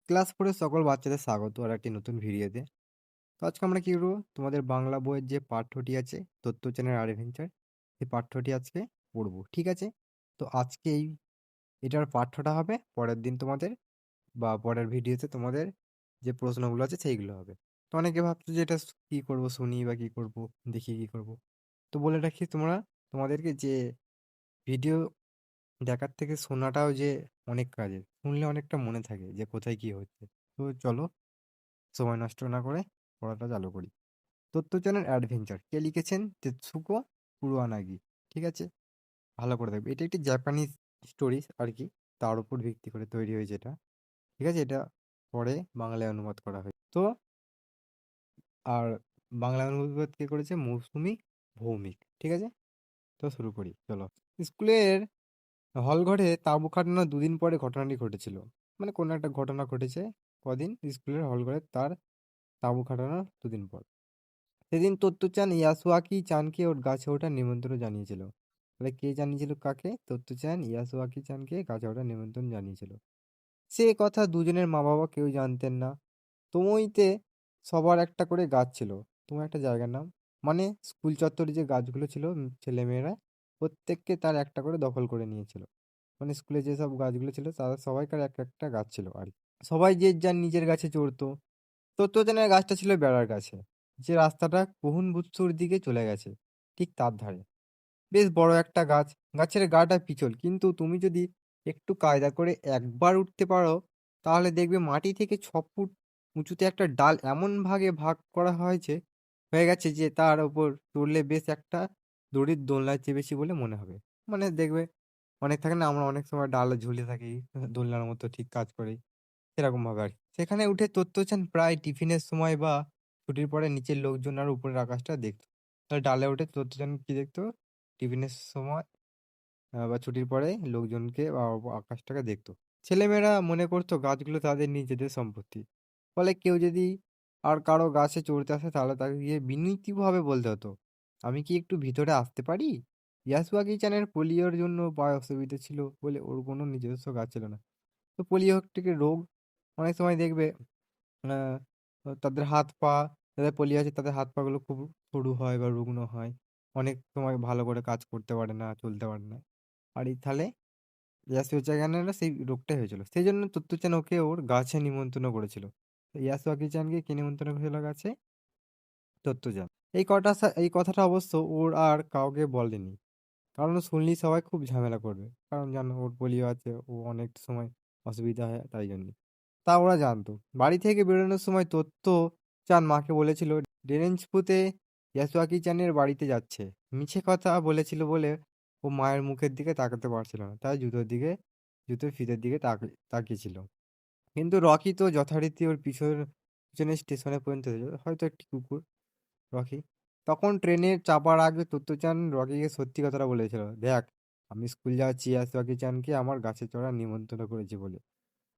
Class 4 এর সকল বাচ্চাদের স্বাগত আর একটি নতুন ভিডিওতে। তো আজকে আমরা কি করব? তোমাদের বাংলা বইয়ের যে পাঠ্যটি আছে, তত্ত্বচ্যানের অ্যাডভেঞ্চার, এই পাঠ্যটি আজকে পড়ব। ঠিক আছে? তো আজকে এটার পাঠ্যটা হবে, পরের দিন তোমাদের বা পরের ভিডিওতে তোমাদের যে প্রশ্নগুলো আছে সেইগুলো হবে। তো অনেকে ভাবছো যে এটা কি করব, শুনি বা কি করব, দেখি কি করব। তো বলে রাখি তোমাদেরকে যে ভিডিও দেখার থেকে শোনাটাও যে অনেক কাজের। শুনলে অনেকটা মনে থাকে যে কোথায় কি হচ্ছে। তো চলো সময় নষ্ট না করে পড়াটা চালু করি। তত্ত্বচ্যানের অ্যাডভেঞ্চার কে লিখেছেন? তেতসুকো কুরোয়ানাগি। ঠিক আছে? ভালো করে দেখবে। এটা একটি জাপানিজ স্টোরি আর কি। তার উপর ভিত্তি করে তৈরি হয়েছে এটা। ঠিক আছে? এটা পরে বাংলায় অনুবাদ করা হয়। তো আর বাংলায় অনুবাদ কে করেছে? মৌসুমী ভৌমিক। ঠিক আছে? তো শুরু করি। চলো। স্কুলের হলঘরে তাঁবু খাটানোর দুদিন পরে ঘটনাটি ঘটেছিল। মানে কোনো একটা ঘটনা ঘটেছে কদিন স্কুলের হলঘরে তার তাঁবু খাটানোর দুদিন পর। সেদিন তত্ত্বচান ইয়াসুয়াকি চানকে ওর গাছে ওঠার নিমন্ত্রণ জানিয়েছিল। তাহলে কে জানিয়েছিল কাকে? তত্ত্বচান ইয়াসুয়াকি চানকে গাছে ওঠার নিমন্ত্রণ জানিয়েছিল। সে কথা দুজনের মা বাবা কেউ জানতেন না। তোমইতে সবার একটা করে গাছ ছিল। তোমার একটা জায়গার নাম, মানে স্কুল চত্বরে যে গাছগুলো ছিল, ছেলেমেয়েরা প্রত্যেককে তার একটা করে দখল করে নিয়েছিল। মানে স্কুলে যেসব গাছগুলো ছিল তাদের সবাইকার একটা একটা গাছ ছিল আর কি। সবাই যে যার নিজের গাছে চড়তো। তত্ত্বচানের গাছটা ছিল বেড়ার কাছে, যে রাস্তাটা কুহুন বুৎসুর দিকে চলে গেছে, ঠিক তার ধারে। বেশ বড় একটা গাছ। গাছের গাটা পিছল, কিন্তু তুমি যদি একটু কায়দা করে একবার উঠতে পারো, তাহলে দেখবে মাটি থেকে 6 ফুট উঁচুতে একটা ডাল এমন ভাগে ভাগ করা হয়ে গেছে যে তার ওপর চড়লে বেশ একটা দড়ির দোলনায় চেপেছি বলে মনে হবে। মানে দেখবে অনেক থাকে না, আমরা অনেক সময় ডালে ঝুলে থাকি, দোলনার মতো ঠিক কাজ করে সেরকম ভাবে আর কি। সেখানে উঠে তথ্যচান প্রায় টিফিনের সময় বা ছুটির পরে নিচের লোকজন আর উপরের আকাশটা দেখতো। তাহলে ডালে উঠে তথ্যচান কি দেখতো? টিফিনের সময় বা ছুটির পরে লোকজনকে বা আকাশটাকে দেখতো। ছেলেমেয়েরা মনে করতো গাছগুলো তাদের নিজেদের সম্পত্তি। ফলে কেউ যদি আর কারো গাছে চড়তে আসে তাহলে তাকে গিয়ে বিনীতভাবে বলতে হতো, আমি কি একটু ভিতরে আসতে পারি? ইয়াসুয়াকি চানের পোলিওর জন্য পায়ে অসুবিধা ছিল বলে ওর কোনো নিজস্ব গাছ ছিল না। তো পোলিও একটি রোগ। অনেক সময় দেখবে আ তাদের হাত-পা, যাদের পোলিও আছে তাদের হাত-পাগুলো খুব সরু হয় বা রুগ্ন হয়। অনেক সময় ভালো করে কাজ করতে পারে না, চলতে পারে না। আর এই তাহলে ইয়াসুচাগানেরও সেই রোগটাই হয়েছিল। সেইজন্য তত্ত্বচান ওকে ওর গাছে নিমন্ত্রণ করেছিল। তো ইয়াসুয়াকি-চানকে কে নিমন্ত্রণ করেছিল গাছে? তত্ত্বচান। এই কথাটা অবশ্য ওর আর কাউকে বলেনি। কারণ শুনলেই সবাই খুব ঝামেলা করবে। কারণ জানো ওর পোলিও আছে, ও অনেক সময় অসুবিধা হয় তাই জন্যে। তা ওরা জানতো। বাড়ি থেকে বেরোনোর সময় চান মাকে বলেছিল ডেরেঞ্জপুতে ইয়াসুয়াকি চানের বাড়িতে যাচ্ছে। মিছে কথা বলেছিল বলে ও মায়ের মুখের দিকে তাকাতে পারছিল না। তাই জুতোর ফিতের দিকে তাকিয়েছিল। কিন্তু রকি তো যথারীতি ওর পিছনে স্টেশনে পর্যন্ত এসেছিল। হয়তো একটি কুকুর রকি। তখন ট্রেনে চাপার আগে তত্ত্বচান রকিকে সত্যি কথাটা বলেছিল। দেখ, আমি স্কুল যাচ্ছি ইয়াসুয়াকি চানকে আমার গাছে চড়ার নিমন্ত্রণ করেছি বলে।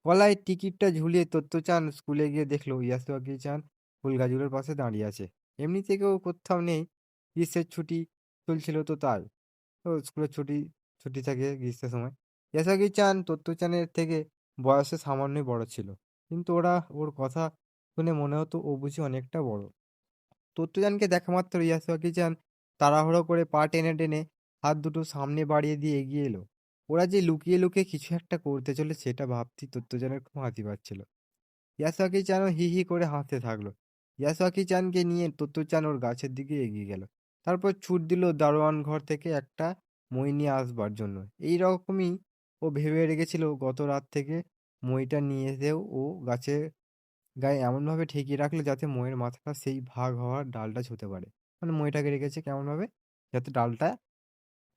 গলায় টিকিটটা ঝুলিয়ে তত্ত্বচান স্কুলে গিয়ে দেখলো ইয়াসুয়াকি চান ফুল গাছগুলোর পাশে দাঁড়িয়ে আছে। এমনিতে কেউ কোথাও নেই, গ্রীষ্মের ছুটি চলছিল তো তাই। তো স্কুলের ছুটি থাকে গ্রীষ্মের সময়। ইয়াসুয়াকি চান তত্ত্বচানের থেকে বয়সে সামান্যই বড় ছিল, কিন্তু ওর কথা শুনে মনে হতো ও বুঝি অনেকটা বড়। তত্ত্বচানকে দেখা মাত্র ইয়াসুয়াকি চান তাড়াহুড়ো করে পা টেনে টেনে হাত দুটো সামনে বাড়িয়ে দিয়ে এগিয়ে এলো। ওরা যে লুকিয়ে লুকিয়ে কিছু একটা করতে চলে সেটা ভাবতেই তত্ত্বচানের খুব হাসি পাচ্ছিল। ইয়াসুয়াকি চানও হি হি করে হাসতে থাকলো। ইয়াসুয়াকি চানকে নিয়ে তত্ত্বচান ওর গাছের দিকে এগিয়ে গেল। তারপর ছুট দিল দারোয়ান ঘর থেকে একটা মই নিয়ে আসবার জন্য। এই রকমই ও ভেবে রেখেছিল গত রাত থেকে। মইটা নিয়ে এসেও ও গাছের গায়ে এমনভাবে ঠেকিয়ে রাখলো যাতে মইয়ের মাথাটা সেই ভাগ হওয়ার ডালটা ছুঁতে পারে। মানে মইটাকে রেখেছে কেমনভাবে? যাতে ডালটা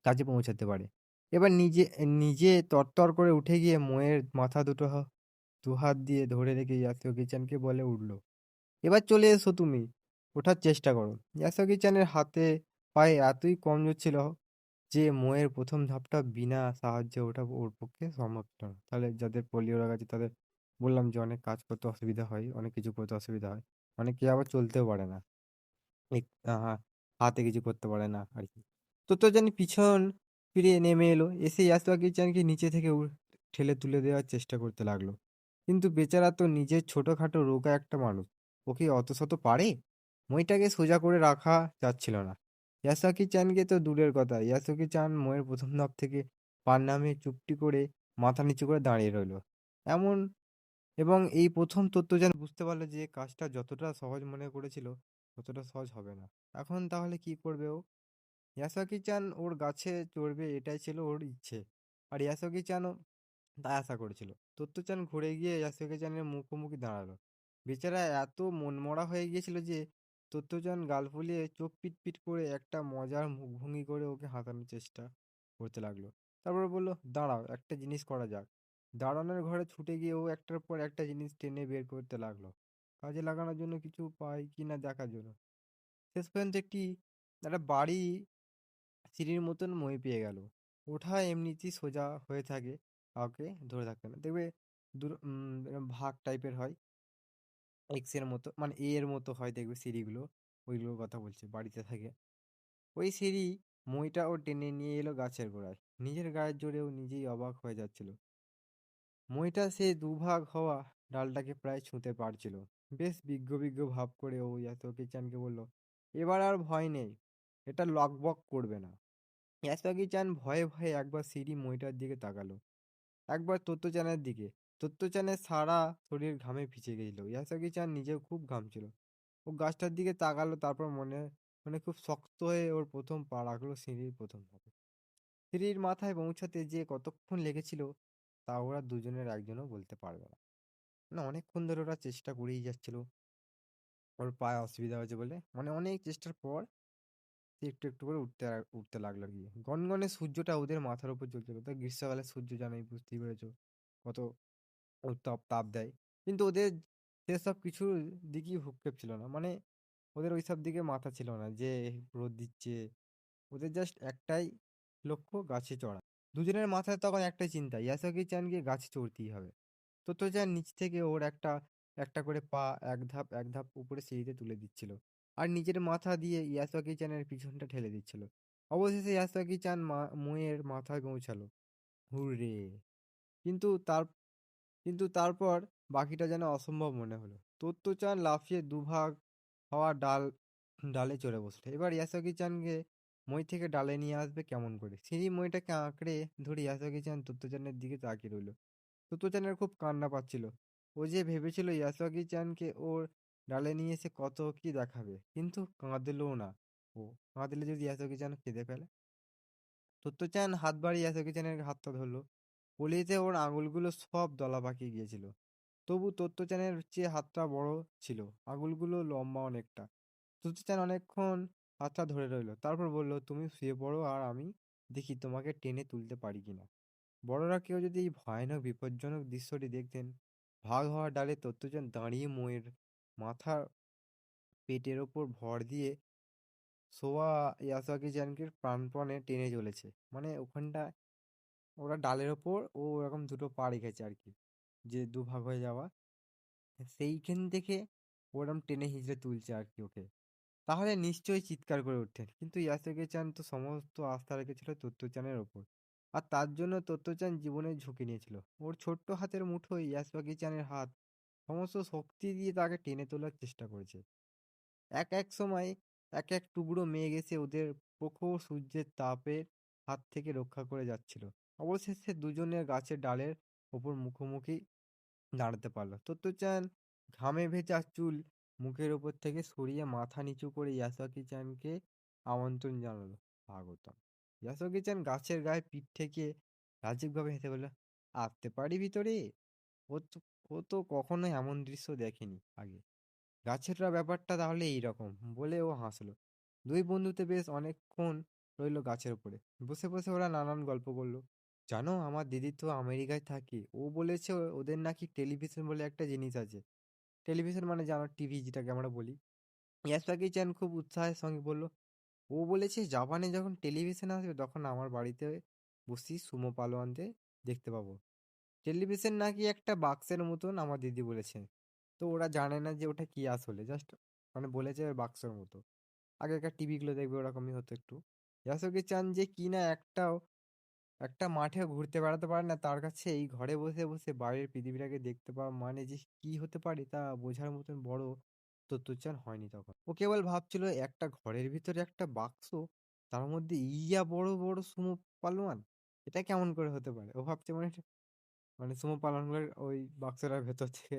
কাছে পৌঁছাতে পারে। এবার নিজে নিজে তরতর করে উঠে গিয়ে মইয়ের মাথা দুটো দুহাত দিয়ে ধরে রেখে ইয়াসুকি চানকে বলে উঠল, এবার চলে এসো তুমি, ওঠার চেষ্টা করো। ইয়াসুকি চানের হাতে পায়ে এতই কমজোর ছিল যে মইয়ের প্রথম ধাপটা বিনা সাহায্যে ওঠা ওর পক্ষে সম্ভব ছিল না। তাহলে যাদের পোলিও রোগ আছে তাদের বললাম যে অনেক কাজ করতে অসুবিধা হয়, অনেক কিছু করতে অসুবিধা হয়। অনেকে আবার চলতেও পারে না। এই হাতে কিছু করতে পারে না আর কি। তো জানি পিছন ফিরে নেমে এলো। এসে ইয়াসুয়াকি চানকে নিচে থেকে ঠেলে তুলে দেওয়ার চেষ্টা করতে লাগলো। কিন্তু বেচারা তো নিজের ছোটখাটো রোগা একটা মানুষ। ও কি অত শত পারে? মইটাকে সোজা করে রাখা যাচ্ছিল না। ইয়াসুকি চানকে তো দূরের কথা, ইয়াসুকি চান মইয়ের ১ম ধাপ থেকে পার নামিয়ে চুপটি করে মাথা নিচু করে দাঁড়িয়ে রইল। এমন এবং এই ১ম তত্ত্বজ্ঞান বুঝতে পারল যে কাজটা যতটা সহজ মনে করেছিল, ততটা সহজ হবে না। এখন তাহলে কি করবে ও? ইয়াসুকি-চান ওর গাছে চড়বে এটাই ছিল ওর ইচ্ছে। আর ইয়াসুকি-চানও তাই আশা করেছিল। তত্ত্বচান ঘুরে গিয়ে ইয়াসুকি-চানের মুখোমুখি দাঁড়ালো। বেচারা এত মনমরা হয়ে গিয়েছিল যে তত্ত্বচান গাল ফুলিয়ে চোখ পিটপিট করে একটা মজার মুখভঙ্গি করে ওকে হাসানোর চেষ্টা করতে লাগলো। তারপর বলল, দাঁড়াও, একটা জিনিস করা যাক। দাঁড়ানোর ঘরে ছুটে গিয়ে ও একটার পর একটা জিনিস টেনে বের করতে লাগলো, কাজে লাগানোর জন্য কিছু পায় কিনা দেখার জন্য। শেষ পর্যন্ত একটা বাড়ি সিঁড়ির মতন মই পেয়ে গেল। ওঠা এমনিতেই সোজা হয়ে থাকে, কাউকে ধরে থাকতে হয় না। দেখবে এরম ভাগ টাইপের হয়, এক্স এর মতো মানে এ এর মতো হয় দেখবে সিঁড়িগুলো, ওইগুলোর কথা বলছি, বাড়িতে থাকে। ওই সিঁড়ি মইটা ও টেনে নিয়ে এলো গাছের গোড়ায়। নিজের গায়ের জোরেও নিজেই অবাক হয়ে যাচ্ছিল। মইটা সে দুভাগ হওয়া ডালটাকে প্রায় ছুঁতে পারছিল। বেশ বিজ্ঞ বিজ্ঞ ভাব করে ও ইয়াতোকে-চানকে বলল, এবার আর ভয় নেই, এটা লকবক করবে না। ইয়াসুকি-চান ভয়ে ভয়ে একবার সিঁড়ি মইটার দিকে তাকালো, একবার তোত্তো-চানের দিকে। তোত্তো-চানের সারা শরীর ঘামে ভিজে গেছিল। ইয়াসুকি-চান নিজেও খুব ঘামছিল। ও গাছটার দিকে তাকালো, তারপর মনে মনে খুব শক্ত হয়ে ওর ১ম পা রাখলো সিঁড়ির ১ম ধাপে। সিঁড়ির মাথায় পৌঁছাতে যে কতক্ষণ লেগেছিল তা ওরা দুজনের একজনও বলতে পারবে না। মানে অনেকক্ষণ ধরে ওরা চেষ্টা করেই যাচ্ছিল। ওর পায়ে অসুবিধা হয়েছে বলে। মানে অনেক চেষ্টার পর সে একটু, একটু করে উঠতে লাগলো আরকি। গনগনে সূর্যটা ওদের মাথার উপর জ্বলছিল। তো গ্রীষ্মকালের সূর্য জানোই, বুঝতেই পেরেছ কত উত্তাপ তাপ দেয়। কিন্তু ওদের সেসব কিছুর দিকেই ভ্রূক্ষেপ ছিল না। মানে ওদের ওইসব দিকে মাথা ছিল না যে রোদ দিচ্ছে। ওদের জাস্ট একটাই লক্ষ্য, গাছে চড়া। দুজনের মাথায় তখন একটাই চিন্তা, ইয়াসুকি-চানকে গাছে চড়তেই হবে। তোতো-চান নিচ থেকে ওর একটা, একটা করে পা এক ধাপ, এক ধাপ উপরে সিঁড়িতে তুলে দিচ্ছিল। আর নিজের মাথা দিয়ে ইয়াসুকি-চানের পিছনটা ঠেলে দিচ্ছিল। অবশেষে ইয়াসুকি-চান মইয়ের মাথায় পৌঁছালো। হুররে! কিন্তু তার কিন্তু তারপর বাকিটা যেন অসম্ভব মনে হলো। তোত্তো-চান লাফিয়ে দুভাগ হওয়া ডালে চড়ে বসলো। এবার ইয়াসুকি-চানকে মই থেকে ডালে নিয়ে আসবে কেমন করে? সিঁড়ি মইটাকে আঁকড়ে ধরে ইয়াসুকি-চান তোত্তো-চানের দিকে তাকিয়ে রইল। তোতো-চানের খুব কান্না পাচ্ছিল। ও যে ভেবেছিল ইয়াসুকি-চানকে ওর ডালে নিয়ে এসে কত কি দেখাবে। কিন্তু কাঁদলোও না ও। কাঁদলে যদি ইয়াসুকি-চান কেঁদে ফেলে? তোত্তো-চান হাত বাড়িয়ে ইয়াসুকি-চানের হাতটা ধরল। পলিতে ওর আঙুলগুলো সব দলা পাকিয়ে গিয়েছিল। তবু তোত্তো-চানের চেয়ে হাতটা বড় ছিল। আঙুলগুলো লম্বা অনেকটা। তোত্তো-চান অনেকক্ষণ হাতটা ধরে রইল। তারপর বলল, তুমি শুয়ে পড়ো আর আমি দেখি তোমাকে টেনে তুলতে পারি কিনা। বড়রা কেউ যদি এই ভয়ানক বিপজ্জনক দৃশ্যটি দেখতেন। ভাগ হওয়া ডালে তোত্তো-চান দাঁড়িয়ে মইয়ের মাথা পেটের ওপর ভর দিয়ে শোয়া ইয়াসুকি-চানকে প্রাণপণে টেনে চলেছে। মানে ওখানটায় ওরা ডালের ওপর ও এরকম দুটো পা রেখেছে আরকি। যে দুভাগ হয়ে যাওয়া। সেইখান থেকে ওরম টেনে হিঁচড়ে তুলছে আরকি ওকে। তাহলে নিশ্চয়ই চিৎকার করে উঠতেন। কিন্তু ইয়াসুকে-চান তো সমস্ত আস্থা রেখেছিল তোত্তো-চানের ওপর। আর তার জন্য তোত্তো-চান জীবনের ঝুঁকি নিয়েছিল। ওর ছোট্ট হাতের মুঠোয় ইয়াসুকি-চানের হাত সমস্ত শক্তি দিয়ে তাকে টেনে তোলার চেষ্টা করেছে। এক সময় এক টুকরো মেঘ এসে ওদের প্রখর সূর্যের তাপের হাত থেকে রক্ষা করে যাচ্ছিল। অবশেষে দুজনে গাছের ডালের ওপর মুখোমুখি দাঁড়াতে পারল। তোত্তো-চান ঘামে ভেজা চুল মুখের ওপর থেকে সরিয়ে মাথা নিচু করে ইয়াসুকি-চানকে আমন্ত্রণ জানালো, স্বাগতম। ইয়াসুকি-চান গাছের গায়ে পিঠ ঠেকিয়ে রাজীবভাবে হেসে বলল, আসতে পারি ভিতরে? ও তো ও তো কখনো এমন দৃশ্য দেখেনি আগে। গাছেররা ব্যাপারটা তাহলে এইরকম, বলে ও হাসলো। দুই বন্ধুতে বেশ অনেকক্ষণ রইলো গাছের উপরে। বসে বসে ওরা নানান গল্প করলো। জানো, আমার দিদি তো আমেরিকায় থাকে, ও বলেছে ওদের নাকি টেলিভিশন বলে একটা জিনিস আছে। টেলিভিশন মানে জানো, টিভি যেটাকে আমরা বলি। ইয়াসুকি চ্যান খুব উৎসাহের সঙ্গে বলল, ও বলেছে জাপানে যখন টেলিভিশন আসবে তখন আমার বাড়িতে বসি সুমো পালোয়ানদের দেখতে পাবো। টেলিভিশন নাকি একটা বাক্সের মতন, আমার দিদি বলেছে। তো ওরা জানে না যে ওটা কি আসলে, জাস্ট মানে বলেছে বাক্সের মতো। আগেকার টিভিগুলো দেখবে ওরকমই হতো একটু। ইয়াসুকি চান যে কি না একটাও একটা মাঠে ঘুরতে বেড়াতে পারে না, তার কাছে এই ঘরে বসে, বসে বাইরের পৃথিবীটাকে দেখতে পাওয়া মানে যে কি হতে পারে তা বোঝার মতন বড় তত্ত্বজ্ঞান হয়নি তখন। ও কেবল ভাবছিল একটা ঘরের ভিতরে একটা বাক্স, তার মধ্যে ইয়া বড়, বড় সুমো পালোয়ান। এটা কেমন করে হতে পারে? ও ভাবছে মানে সুমো পালনগুলোর ওই বাক্সটার ভেতর থেকে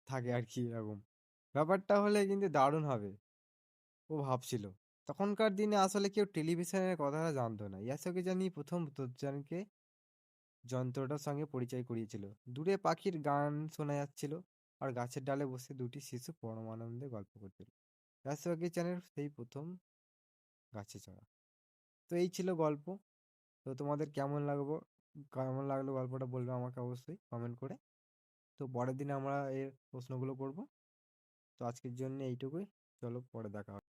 থাকে আরকি এরকম। ব্যাপারটা হলে কিন্তু দারুণ হবে। ও ভাবছিল। তখনকার দিনে আসলে কেউ টেলিভিশনের কথাটা জানত না। ইয়াসোকে জানি ১ম তজ্জানকে যন্ত্রটার সঙ্গে পরিচয় করিয়েছিল। দূরে পাখির গান শোনা যাচ্ছিল, আর গাছের ডালে বসে ২ টি শিশু পরমানন্দে গল্প করছিল। ইয়াসুয়াকি চ্যানের সেই ১ম গাছে চড়া। তো এই ছিল গল্প। তো তোমাদের কেমন লাগলো গল্পটা বলবে আমাকে অবশ্যই কমেন্ট করে। তো পরের দিন আমরা এর প্রশ্নগুলো করব। তো আজকের জন্য এইটুকুই। চলো পরে দেখা হবে।